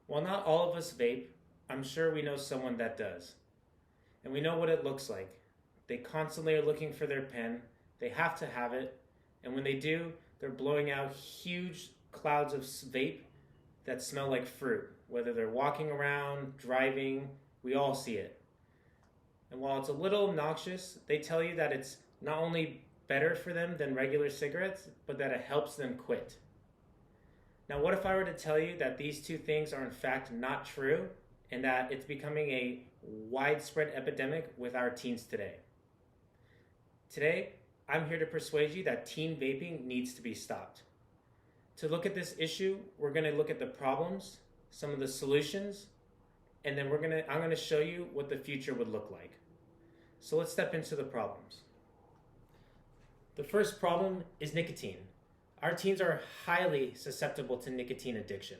While not all of us vape, I'm sure we know someone that does. And we know what it looks like. They constantly are looking for their pen, they have to have it, and when they do, they're blowing out huge clouds of vape that smell like fruit. Whether they're walking around, driving, we all see it. And while it's a little obnoxious, they tell you that it's not only better for them than regular cigarettes, but that it helps them quit. Now, what if I were to tell you that these two things are in fact not true and that it's becoming a widespread epidemic with our teens today? Today, I'm here to persuade you that teen vaping needs to be stopped. To look at this issue, we're going to look at the problems, some of the solutions, and then I'm going to show you what the future would look like. So let's step into the problems. The first problem is nicotine. Our teens are highly susceptible to nicotine addiction.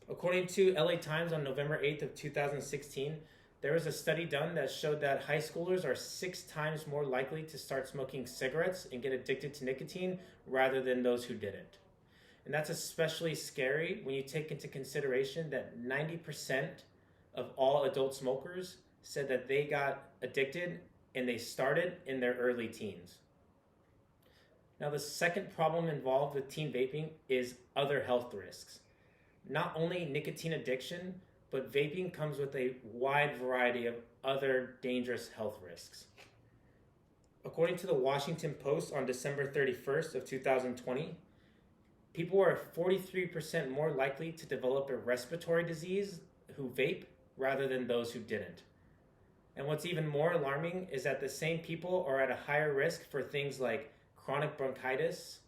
According to LA Times on November 8th of 2016, there was a study done that showed that high schoolers are 6 times more likely to start smoking cigarettes and get addicted to nicotine rather than those who didn't. And that's especially scary when you take into consideration that 90% of all adult smokers said that they got addicted and they started in their early teens. Now, the second problem involved with teen vaping is other health risks. Not only nicotine addiction, but vaping comes with a wide variety of other dangerous health risks. According to the Washington Post on December 31st of 2020, people are 43% more likely to develop a respiratory disease who vape rather than those who didn't. And what's even more alarming is that the same people are at a higher risk for things like chronic bronchitis,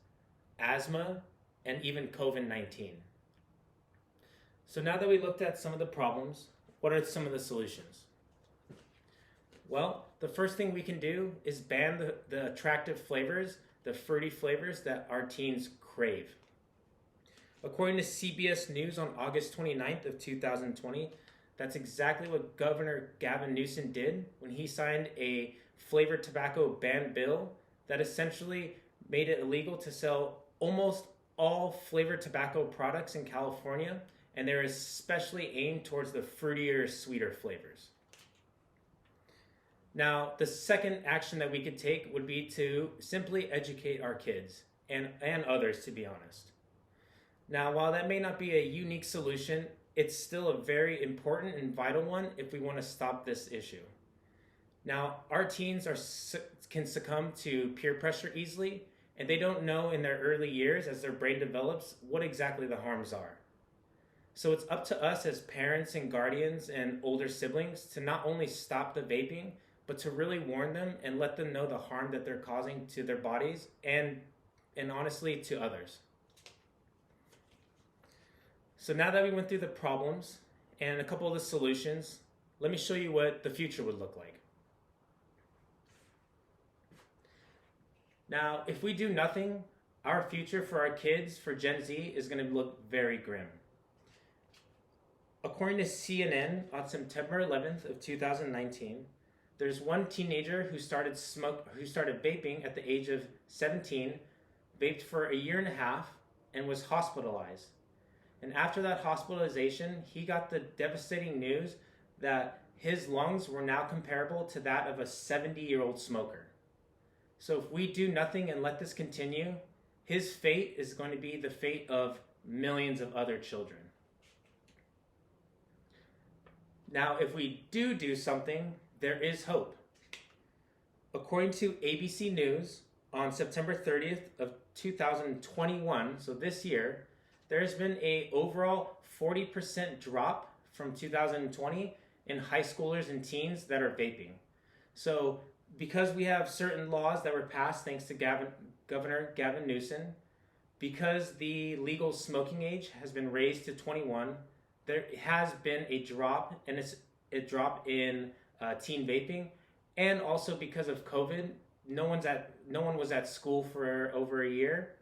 asthma, and even COVID-19. So now that we looked at some of the problems, what are some of the solutions? Well, the first thing we can do is ban the attractive flavors, the fruity flavors that our teens crave. According to CBS News on August 29th of 2020, that's exactly what Governor Gavin Newsom did when he signed a flavored tobacco ban bill that essentially made it illegal to sell almost all flavored tobacco products in California, and they're especially aimed towards the fruitier, sweeter flavors. Now, the second action that we could take would be to simply educate our kids and others, to be honest. Now, while that may not be a unique solution, it's still a very important and vital one if we want to stop this issue. Now, our teens can succumb to peer pressure easily, and they don't know in their early years as their brain develops what exactly the harms are. So it's up to us as parents and guardians and older siblings to not only stop the vaping, but to really warn them and let them know the harm that they're causing to their bodies and honestly to others. So now that we went through the problems and a couple of the solutions, let me show you what the future would look like. Now, if we do nothing, our future for our kids, for Gen Z, is going to look very grim. According to CNN on September 11th of 2019, there's one teenager who started vaping at the age of 17, vaped for a year and a half, and was hospitalized. And after that hospitalization, he got the devastating news that his lungs were now comparable to that of a 70-year-old smoker. So if we do nothing and let this continue, his fate is going to be the fate of millions of other children. Now, if we do something, there is hope. According to ABC News, on September 30th of 2021, so this year, there's been an overall 40% drop from 2020 in high schoolers and teens that are vaping. So because we have certain laws that were passed thanks to Governor Gavin Newsom, because the legal smoking age has been raised to 21, there has been a drop, and it's a drop in teen vaping, and also because of COVID, no one was at school for over a year,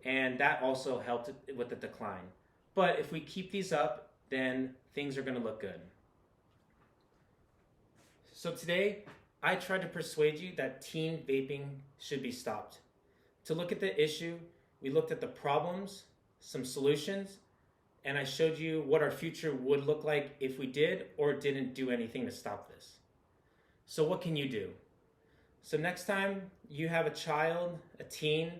and that also helped with the decline. But if we keep these up, then things are going to look good. So today, I tried to persuade you that teen vaping should be stopped. To look at the issue, we looked at the problems, some solutions, and I showed you what our future would look like if we did or didn't do anything to stop this. So what can you do? So next time you have a child, a teen,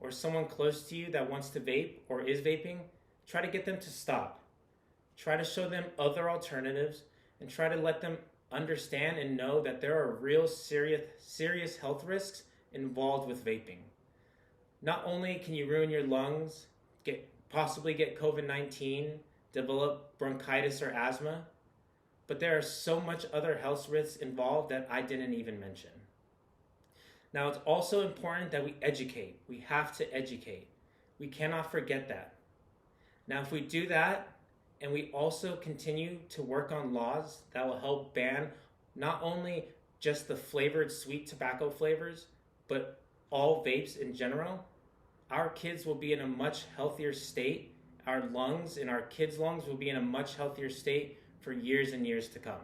or someone close to you that wants to vape or is vaping, try to get them to stop. Try to show them other alternatives and try to let them understand and know that there are real serious health risks involved with vaping. Not only can you ruin your lungs, possibly get COVID-19, develop bronchitis or asthma, but there are so much other health risks involved that I didn't even mention. Now, it's also important that we educate. We have to educate. We cannot forget that. Now, if we do that, and we also continue to work on laws that will help ban not only just the flavored sweet tobacco flavors, but all vapes in general, our kids will be in a much healthier state. Our lungs and our kids' lungs will be in a much healthier state for years and years to come.